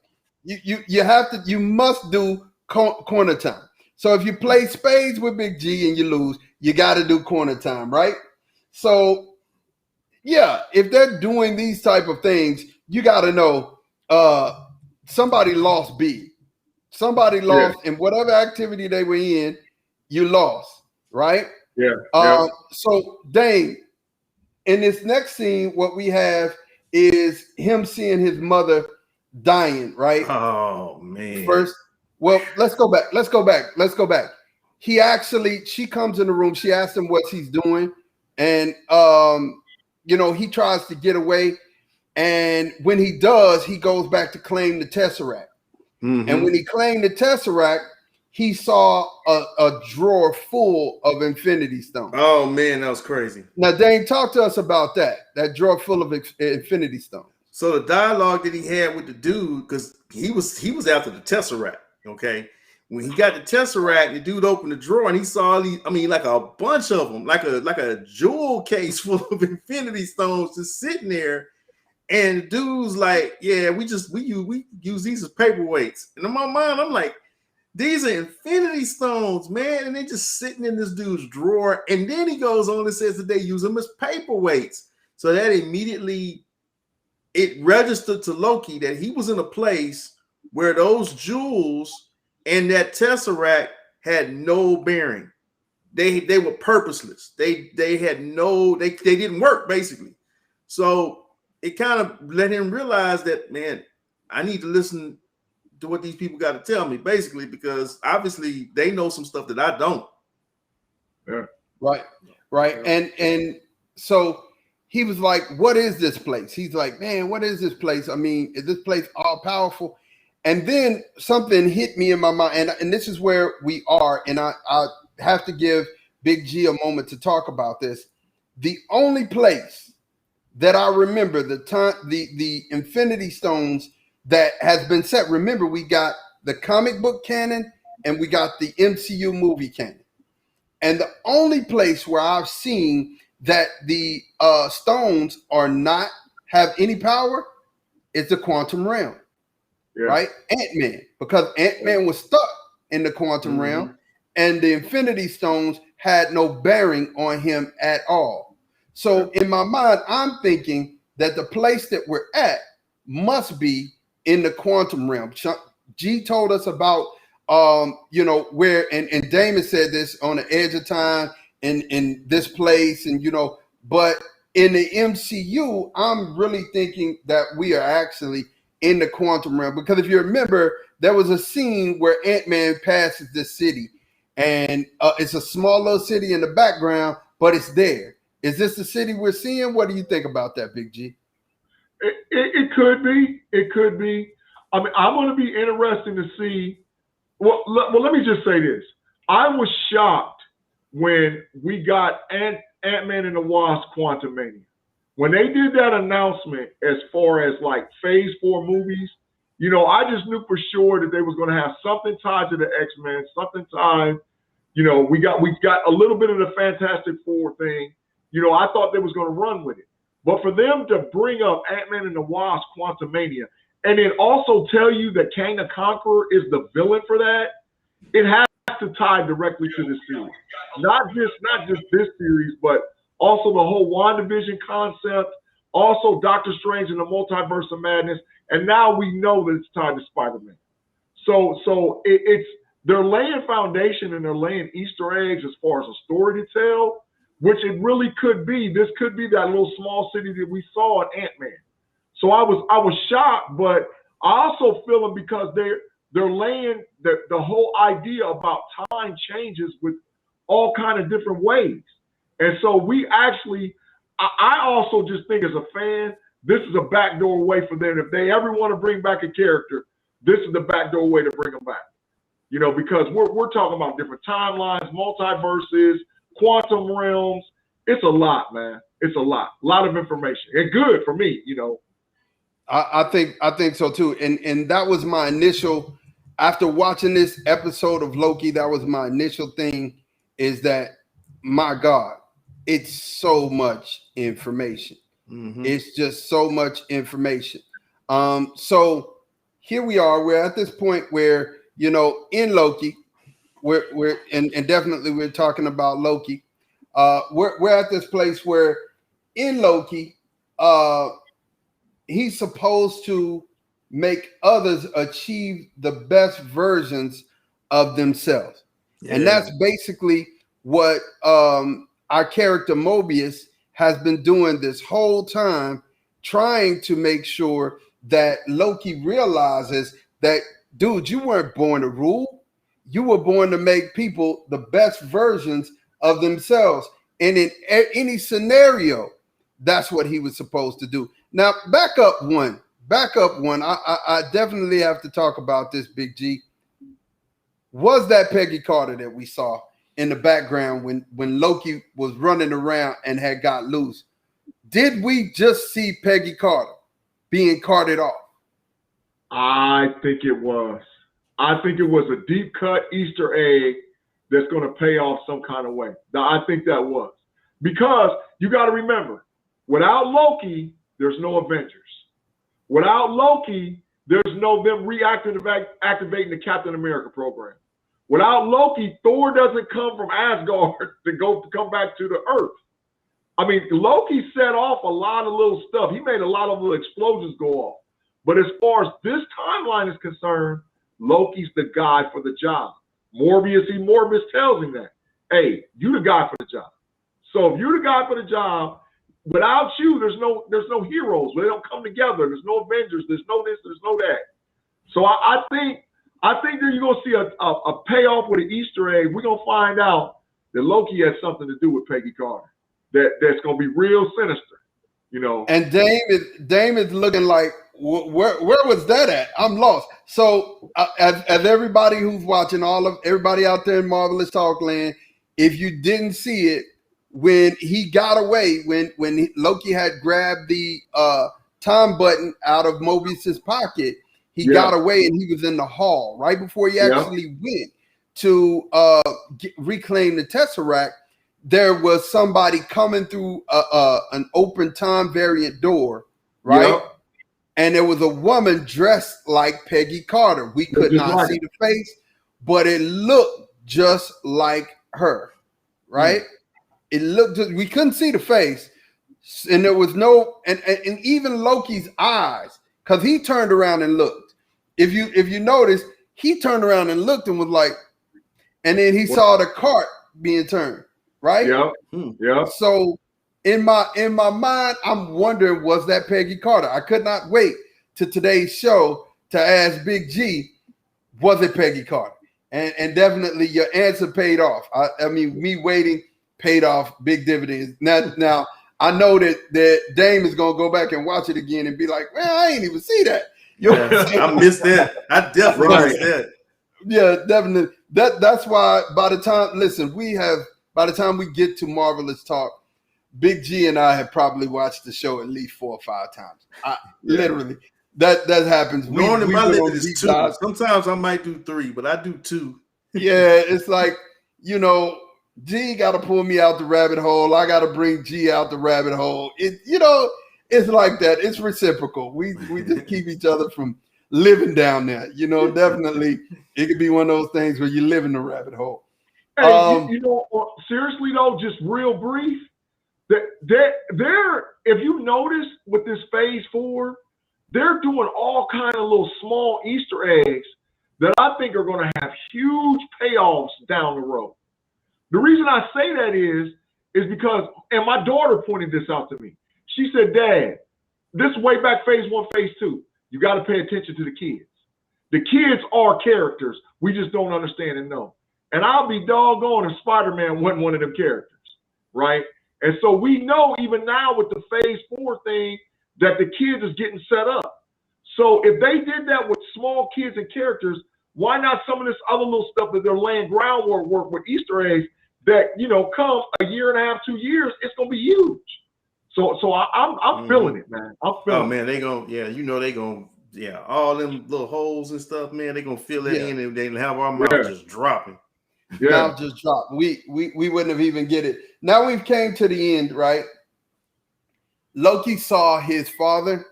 You must do corner time. So if you play spades with Big G and you lose, you got to do corner time, right? So, yeah, if they're doing these type of things, you got to know somebody lost B. Somebody lost in whatever activity they were in, you lost, right? Yeah. So, Dane, in this next scene, what we have is him seeing his mother dying, right? Oh, man. First, well, let's go back. She comes in the room. She asks him what he's doing. And, he tries to get away. And when he does, he goes back to claim the Tesseract. Mm-hmm. And when he claimed the Tesseract, he saw a drawer full of Infinity Stones. Oh, man, that was crazy. Now, Dane, talk to us about that drawer full of Infinity Stones. So the dialogue that he had with the dude, because he was after the Tesseract, okay? When he got the Tesseract, the dude opened the drawer and he saw like a bunch of them, like a jewel case full of Infinity Stones just sitting there. And the dude's like, yeah, we use these as paperweights. And in my mind, I'm like, these are Infinity Stones, man. And they're just sitting in this dude's drawer. And then he goes on and says that they use them as paperweights. So that immediately, it registered to Loki that he was in a place where those jewels and that Tesseract had no bearing. They were purposeless. They didn't work, basically. So it kind of let him realize that, man, I need to listen to what these people got to tell me, basically, because obviously they know some stuff that I don't. Yeah. Right. Yeah. And so he was like, what is this place? He's like, man, what is this place? I mean, is this place all powerful? And then something hit me in my mind, and this is where we are, and I have to give Big G a moment to talk about this. The only place that I remember the Infinity Stones that has been set. Remember, we got the comic book canon and we got the MCU movie canon. And the only place where I've seen that the stones are not have any power is the quantum realm, right? Ant-Man, because Ant-Man was stuck in the quantum realm, and the Infinity Stones had no bearing on him at all. So in my mind, I'm thinking that the place that we're at must be in the quantum realm. G told us about where, and Damon said this, on the edge of time in this place, and but in the MCU, I'm really thinking that we are actually in the quantum realm, because if you remember, there was a scene where Ant-Man passes this city, and it's a small little city in the background, but it's there. Is this the city we're seeing? What do you think about that, Big G? It could be. It could be. I mean, I'm going to be interested to see. Well, let me just say this. I was shocked when we got Ant-Man and the Wasp: Quantumania. When they did that announcement as far as like Phase 4 movies, I just knew for sure that they was going to have something tied to the X-Men, something tied. We got a little bit of the Fantastic Four thing. I thought they was going to run with it. But for them to bring up Ant-Man and the Wasp: Quantumania, and then also tell you that Kang the Conqueror is the villain for that, it has to tie directly to this series. Not just this series, but also the whole WandaVision concept, also Doctor Strange and the Multiverse of Madness, and now we know that it's tied to Spider-Man. So it's they're laying foundation and they're laying Easter eggs as far as a story to tell, which it really could be. This could be that little small city that we saw in Ant-Man. So I was shocked, but I also feel them because they're laying the whole idea about time changes with all kind of different ways. And so we actually, I also just think as a fan, this is a backdoor way for them. If they ever want to bring back a character, this is the backdoor way to bring them back. Because we're talking about different timelines, multiverses, quantum realms. It's a lot, man. It's a lot of information, and good for me. I think so too. And that was my initial, after watching this episode of Loki, that was my initial thing, is that, my God, it's so much information. It's just so much information. So here we are. We're at this point where, in Loki, we're and definitely we're talking about Loki. We're at this place where in Loki, he's supposed to make others achieve the best versions of themselves. Yeah. And that's basically what our character Mobius has been doing this whole time, trying to make sure that Loki realizes that, dude, you weren't born to rule. You were born to make people the best versions of themselves. And in any scenario, that's what he was supposed to do. Now, back up one. I definitely have to talk about this, Big G. Was that Peggy Carter that we saw in the background when Loki was running around and had got loose? Did we just see Peggy Carter being carted off? I think it was. I think it was a deep cut Easter egg that's going to pay off some kind of way. I think that was. Because you got to remember, without Loki, there's no Avengers. Without Loki, there's no them activating the Captain America program. Without Loki, Thor doesn't come from Asgard to come back to the Earth. I mean, Loki set off a lot of little stuff. He made a lot of little explosions go off. But as far as this timeline is concerned, Loki's the guy for the job. Morbius tells him that. Hey, you the guy for the job. So if you're the guy for the job, without you, there's no heroes. They don't come together. There's no Avengers. There's no this. There's no that. So I think that you're gonna see a payoff with an Easter egg. We're gonna find out that Loki has something to do with Peggy Carter. That's gonna be real sinister, you know. And Dame is looking like, where was that at? I'm lost. So as everybody who's watching, everybody out there in Marvelous Talk Land, if you didn't see it, when he got away, when Loki had grabbed the time button out of Mobius's pocket, he got away and he was in the hall right before he actually went to reclaim the Tesseract. There was somebody coming through an open time variant door, right? Yep. And there was a woman dressed like Peggy Carter. We could not see the face, but it looked just like her, right? It looked we couldn't see the face, and there was no and even Loki's eyes, because he turned around and looked. If you notice, he turned around and looked and was like, and then he saw the cart being turned. Right? Yeah. So in my mind, I'm wondering, was that Peggy Carter? I could not wait to today's show to ask Big G, was it Peggy Carter? And definitely your answer paid off. I mean, me waiting paid off big dividends. Now I know that Dame is gonna go back and watch it again and be like, well, I ain't even see that. I missed that. I definitely missed that. Yeah, definitely. That's why by the time we get to Marvelous Talk, Big G and I have probably watched the show at least 4 or 5 times. Literally, that happens. Normally my limit is 2. Sometimes I might do 3, but I do 2. Yeah, it's like, G got to pull me out the rabbit hole. I got to bring G out the rabbit hole. It's like that. It's reciprocal. We just keep each other from living down there. Definitely, it could be one of those things where you live in the rabbit hole. Hey, seriously though, just real brief. They're if you notice with this Phase 4, they're doing all kind of little small Easter eggs that I think are going to have huge payoffs down the road. The reason I say that is because, and my daughter pointed this out to me. She said, "Dad, this is way back Phase 1, Phase 2. You got to pay attention to the kids. The kids are characters. We just don't understand and know." And I'll be doggone if Spider-Man wasn't one of them characters, right? And so we know even now with the Phase 4 thing that the kids is getting set up. So if they did that with small kids and characters, why not some of this other little stuff that they're laying groundwork with Easter eggs that, come a year and a half, 2 years, it's going to be huge. So I'm feeling it, man. I'm feeling it. Oh, man, they going to, all them little holes and stuff, man, they going to fill it in and they have our mouth just dropping. Yeah. Mouth just dropped. We wouldn't have even get it. Now we've came to the end, right? Loki saw his father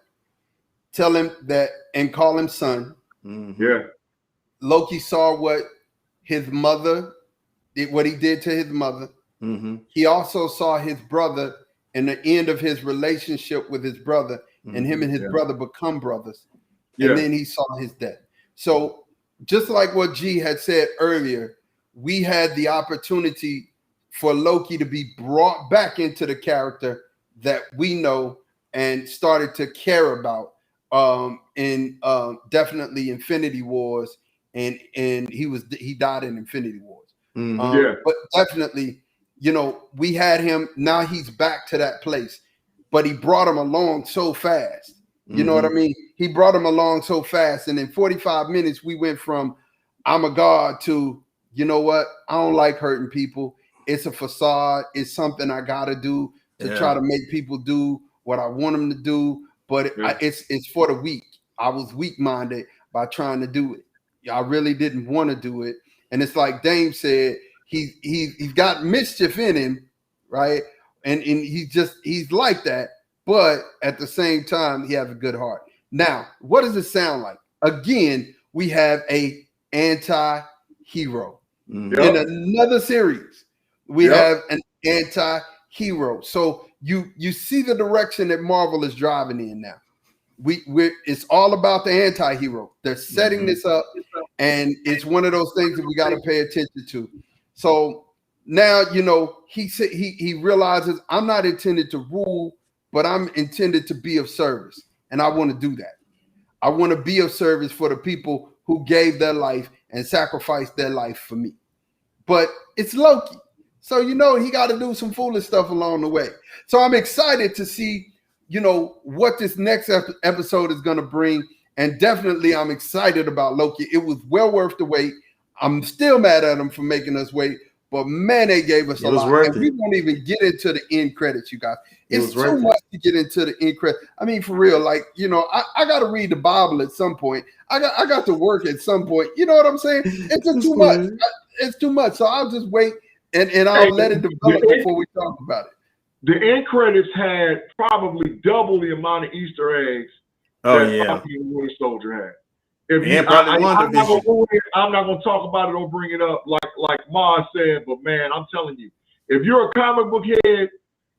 tell him that and call him son. Mm-hmm. Yeah. Loki saw what he did to his mother. Mm-hmm. He also saw his brother and the end of his relationship with his brother, and him and his brother become brothers. Yeah. And then he saw his death. So just like what G had said earlier, we had the opportunity for Loki to be brought back into the character that we know and started to care about in definitely Infinity Wars, and he died in Infinity Wars. But definitely, we had him. Now he's back to that place, but he brought him along so fast. You know what I mean? He brought him along so fast, and in 45 minutes, we went from I'm a god to, you know what? I don't like hurting people. It's a facade. It's something I gotta do to try to make people do what I want them to do. But it's for the weak. I was weak-minded by trying to do it. I really didn't want to do it. And it's like Dame said, he's got mischief in him, right? And he's like that. But at the same time, he has a good heart. Now, what does it sound like? Again, we have a anti-hero. In another series, we have an anti-hero. So you see the direction that Marvel is driving in now. It's all about the anti-hero. They're setting this up, and it's one of those things that we got to pay attention to. So now, he realizes I'm not intended to rule, but I'm intended to be of service, and I want to do that. I want to be of service for the people who gave their life and sacrificed their life for me. But it's Loki. So, you know, he got to do some foolish stuff along the way. So I'm excited to see, you know, what this next episode is going to bring. And definitely I'm excited about Loki. It was well worth the wait. I'm still mad at them for making us wait. But man, they gave us a lot. And we won't even get into the end credits, you guys. It's too much to get into the end credits. I mean, for real, like, you know, I got to read the Bible at some point. I got to work at some point. You know what I'm saying? It's just too much. It's too much. So I'll just wait and I'll let it develop before we talk about it. The end credits had probably double the amount of Easter eggs that Falcon and Winter Soldier had. I'm not gonna talk about it or bring it up like Ma said, but man, I'm telling you, if you're a comic book head,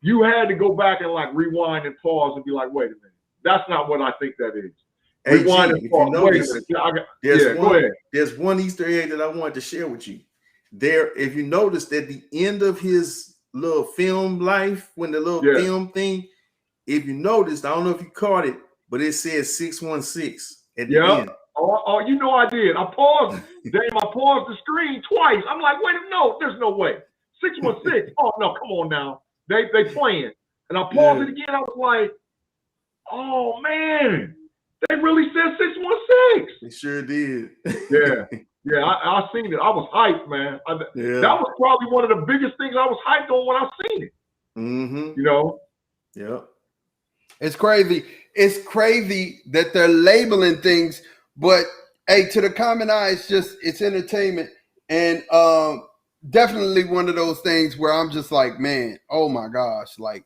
you had to go back and like rewind and pause and be like, wait a minute, that's not what I think that is. Hey, rewind and pause. Wait a minute. Go ahead. There's one Easter egg that I wanted to share with you. There, if you noticed at the end of his little film life, when the little film thing, if you noticed, I don't know if you caught it, but it says 616 at the end. Oh, you know I did. I paused. Damn, I paused the screen twice. I'm like, wait, no, there's no way. 616. Oh no, come on now. They playing. And I paused it again. I was like, oh man, they really said 616. They sure did. Yeah, I seen it. I was hyped, man. That was probably one of the biggest things I was hyped on when I seen it. Mm-hmm. You know? Yeah. It's crazy. It's crazy that they're labeling things, but hey, to the common eye, it's entertainment. And definitely one of those things where I'm just like, man, oh my gosh, like,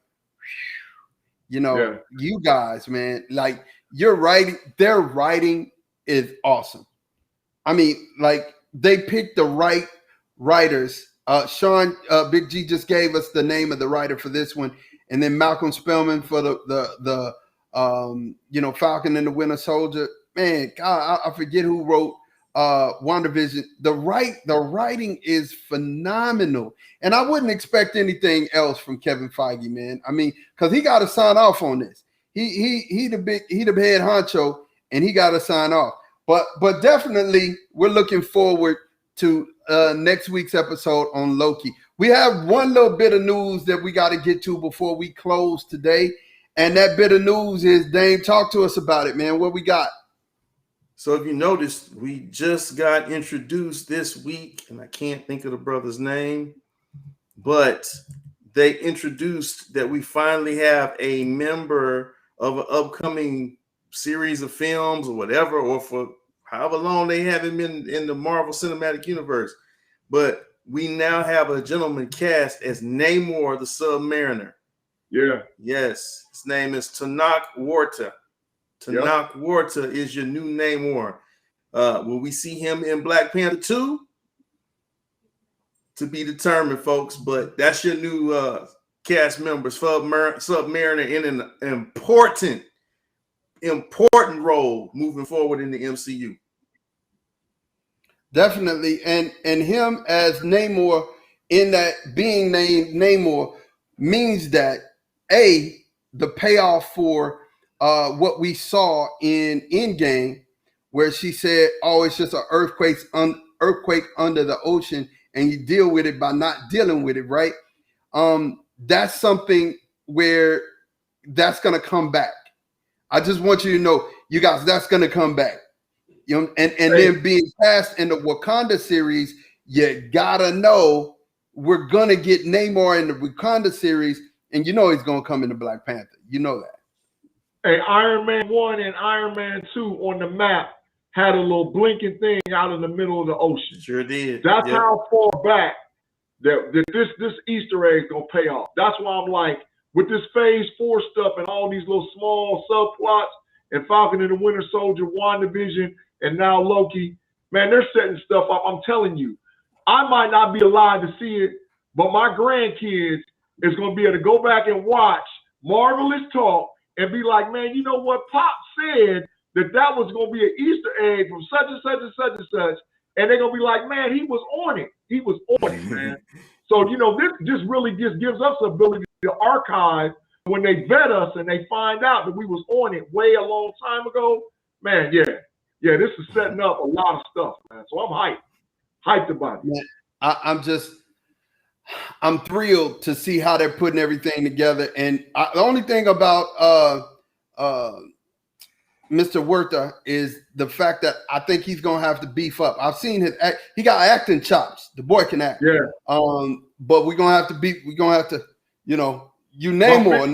you know, you guys, man, like their writing is awesome. I mean, like they picked the right writers. Sean Big G just gave us the name of the writer for this one, and then Malcolm Spellman for the Falcon and the Winter Soldier. Man, God, I forget who wrote WandaVision. The writing is phenomenal, and I wouldn't expect anything else from Kevin Feige, man. I mean, because he got to sign off on this. He the head honcho, and he got to sign off. But definitely, we're looking forward to next week's episode on Loki. We have one little bit of news that we got to get to before we close today, and that bit of news is, Dame, talk to us about it, man. What we got? So if you noticed, we just got introduced this week, and I can't think of the brother's name, but they introduced that we finally have a member of an upcoming series of films or whatever, or for however long they haven't been in the Marvel Cinematic Universe. But we now have a gentleman cast as Namor the Submariner. Yeah. Yes. His name is Tenoch Huerta. Tenoch Huerta is your new Namor. Will we see him in Black Panther 2? To be determined, folks. But that's your new cast member, Submariner, in an important role moving forward in the MCU. Definitely, and him as Namor, in that being named Namor, means that the payoff for what we saw in Endgame, where she said, "Oh, it's just an earthquake under the ocean, and you deal with it by not dealing with it," right? That's something where that's gonna come back. I just want you to know, you guys, that's gonna come back. You know, and then being cast in the Wakanda series, you gotta know we're gonna get Namor in the Wakanda series, and you know he's gonna come in the Black Panther. You know that. Hey, Iron Man 1 and Iron Man 2 on the map had a little blinking thing out in the middle of the ocean. Sure did. That's how far back that this Easter egg is gonna pay off. That's why I'm like, with this Phase 4 stuff and all these little small subplots and Falcon and the Winter Soldier, WandaVision, and now Loki, man, they're setting stuff up. I'm telling you, I might not be alive to see it, but my grandkids is going to be able to go back and watch Marvelous Talk and be like, man, you know what? Pop said that was going to be an Easter egg from such and such and such and such. And they're going to be like, man, he was on it. He was on it, man. So, you know, this just really just gives us the ability to archive when they vet us and they find out that we was on it way a long time ago. man, yeah, this is setting up a lot of stuff, man. So I'm hyped about it. Man, I'm thrilled to see how they're putting everything together. And the only thing about Mr. Werther is the fact that I think he's gonna have to beef up. I've seen his he got acting chops. The boy can act. Yeah. But we're gonna have to, you know, you name more.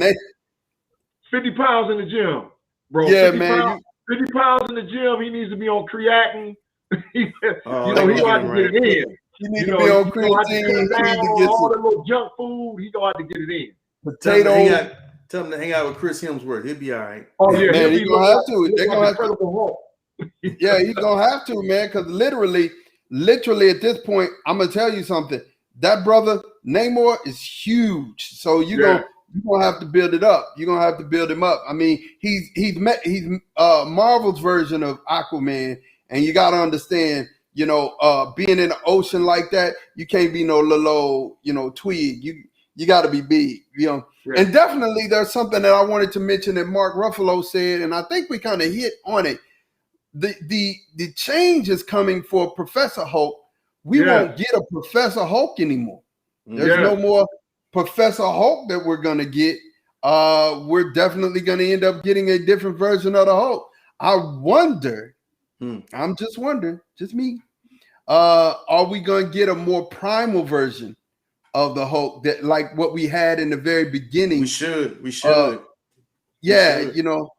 50 pounds in the gym, bro. Yeah, 50 man. Pounds, 50 pounds in the gym. He needs to be on creatine. He gonna have to get it in. You need to be on creatine. You need to get all the little junk food. He gonna have to get it in. Potato. Tell him to hang out with Chris Hemsworth. He'll be all right. Oh yeah, man, he's gonna have to. They're gonna have to. Yeah, he's gonna have to, man. Because literally at this point, I'm gonna tell you something. That brother Namor is huge. So you're gonna have to build it up. You're gonna have to build him up. I mean, he's Marvel's version of Aquaman, and you gotta understand. You know, being in the ocean like that, you can't be no little old, you know, twig. You got to be big, you know. Yeah. And definitely, there's something that I wanted to mention that Mark Ruffalo said, and I think we kind of hit on it. The change is coming for Professor Hulk. We won't get a Professor Hulk anymore. There's no more Professor Hulk that we're gonna get. We're definitely gonna end up getting a different version of the Hulk. I wonder. I'm just wondering, just me. Are we gonna get a more primal version of the Hulk that like what we had in the very beginning? We should. Yeah, you know.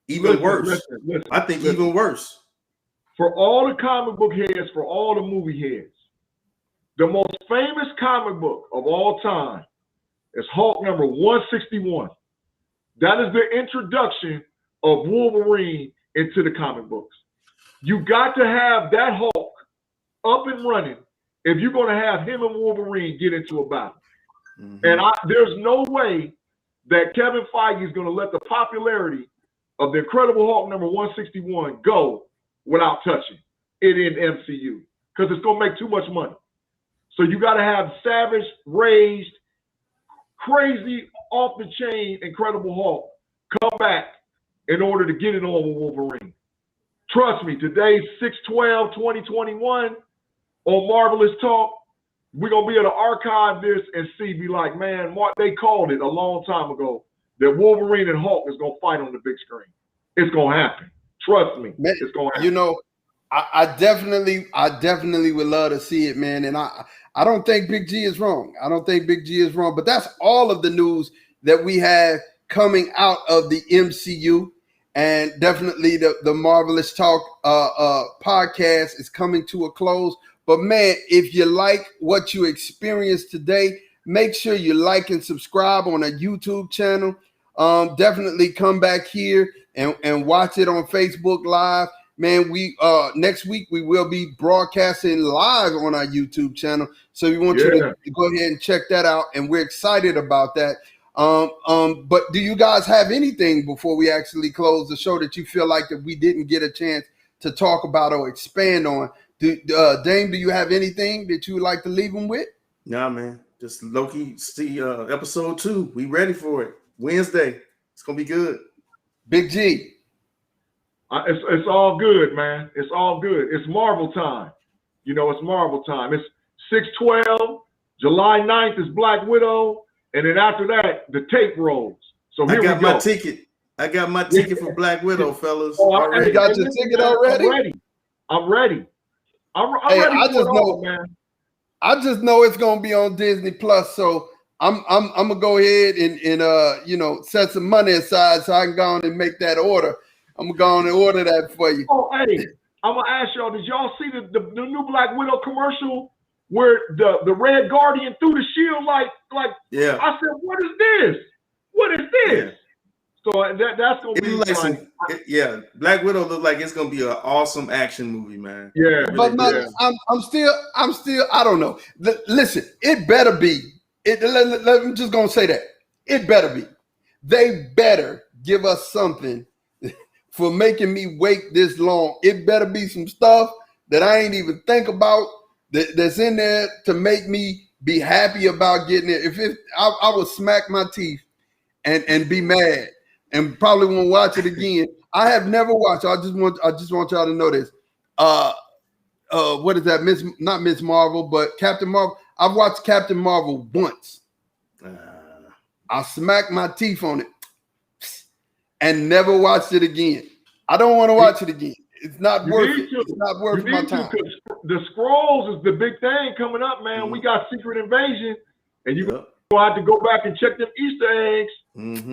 Even worse. Listen, I think even worse. For all the comic book heads, for all the movie heads, the most famous comic book of all time is Hulk number 161. That is the introduction of Wolverine into the comic books. You got to have that Hulk up and running if you're going to have him and Wolverine get into a battle. Mm-hmm. And there's no way that Kevin Feige is going to let the popularity of the Incredible Hulk number 161 go without touching it in MCU because it's going to make too much money. So you got to have savage, raged, crazy, off-the-chain Incredible Hulk come back in order to get it on with Wolverine. Trust me, today's 6/12/2021 on Marvelous Talk, we're going to be able to archive this and be like, man, Mark, they called it a long time ago that Wolverine and Hulk is going to fight on the big screen. It's going to happen. Trust me, it's going to happen. You know, I definitely would love to see it, man. And I don't think Big G is wrong. But that's all of the news that we have coming out of the MCU. And definitely the Marvelous Talk podcast is coming to a close. But man, if you like what you experienced today, make sure you like and subscribe on our YouTube channel. Definitely come back here and watch it on Facebook Live. Man, we next week we will be broadcasting live on our YouTube channel. So we want you to go ahead and check that out. And we're excited about that. But do you guys have anything before we actually close the show that you feel like that we didn't get a chance to talk about or expand on? Dame, do you have anything that you would like to leave them with? Nah, man. Just Loki, see episode 2. We ready for it. Wednesday. It's gonna be good. Big G. It's all good, man. It's all good. It's Marvel time. You know, it's Marvel time. It's 6/12. July 9th is Black Widow. And then after that, the tape rolls. So here we go. I got my ticket for Black Widow, fellas. You got your ticket already? I'm ready. I'm hey, ready. Man. I just know it's gonna be on Disney Plus. So I'm gonna go ahead and set some money aside so I can go on and make that order. I'm gonna go on and order that for you. Oh, hey, I'm gonna ask y'all. Did y'all see the new Black Widow commercial where the Red Guardian threw the shield like? Yeah. I said, what is this? What is this? Yeah. So that's gonna be like Black Widow look like it's gonna be an awesome action movie, man. Yeah, but I'm still I don't know. Listen, it better be. I'm just gonna say that it better be. They better give us something for making me wait this long. It better be some stuff that I ain't even think about that's in there to make me be happy about getting it. I would smack my teeth and be mad and probably won't watch it again I have never watched. I just want y'all to know this. What is that? Not Miss Marvel, but Captain Marvel. I've watched Captain Marvel once. I smacked my teeth on it and never watched it again. I don't want to watch it again. It's not worth it. It's not worth my time. The scrolls is the big thing coming up, man. We got Secret Invasion, and you gonna have to go back and check them Easter eggs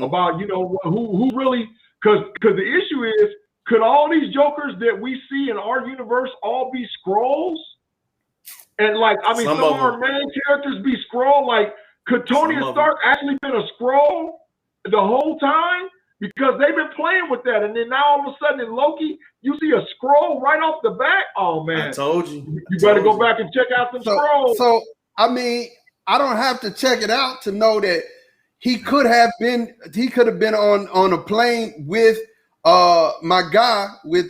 about who really, because the issue is, could all these Jokers that we see in our universe all be scrolls? And some of our main characters be scroll. Like, could Tony Stark actually been a scroll the whole time? Because they've been playing with that, and then now all of a sudden in Loki, you see a scroll right off the bat. Oh man! I told you. You better go back and check out some scrolls. So I mean, I don't have to check it out to know that he could have been on a plane with my guy with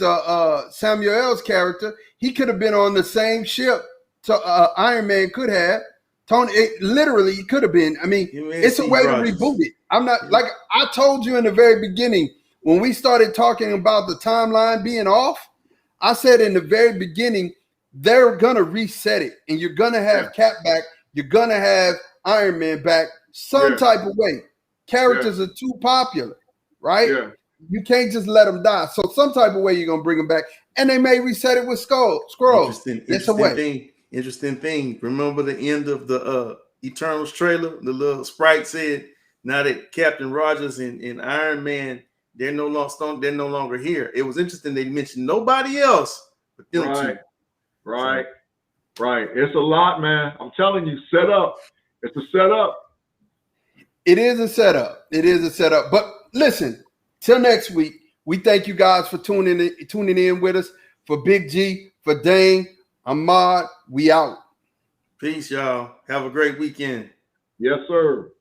Samuel L's character. He could have been on the same ship. So Iron Man could have. Tony, it literally could have been. I mean, it's a way to reboot it. I'm not like I told you in the very beginning when we started talking about the timeline being off. I said in the very beginning they're gonna reset it, and you're gonna have Cap back. You're gonna have Iron Man back some type of way. Characters are too popular, right? Yeah. You can't just let them die. So some type of way you're gonna bring them back, and they may reset it with Scrolls. Interesting thing. Remember the end of the Eternals trailer? The little sprite said, "Now that Captain Rogers and Iron Man, they're no longer here." It was interesting. They mentioned nobody else but them two. Right. It's a lot, man. I'm telling you, set up. It's a setup. It is a setup. But listen, till next week. We thank you guys for tuning in with us. For Big G, for Dane, Ahmad, we out. Peace, y'all. Have a great weekend. Yes, sir.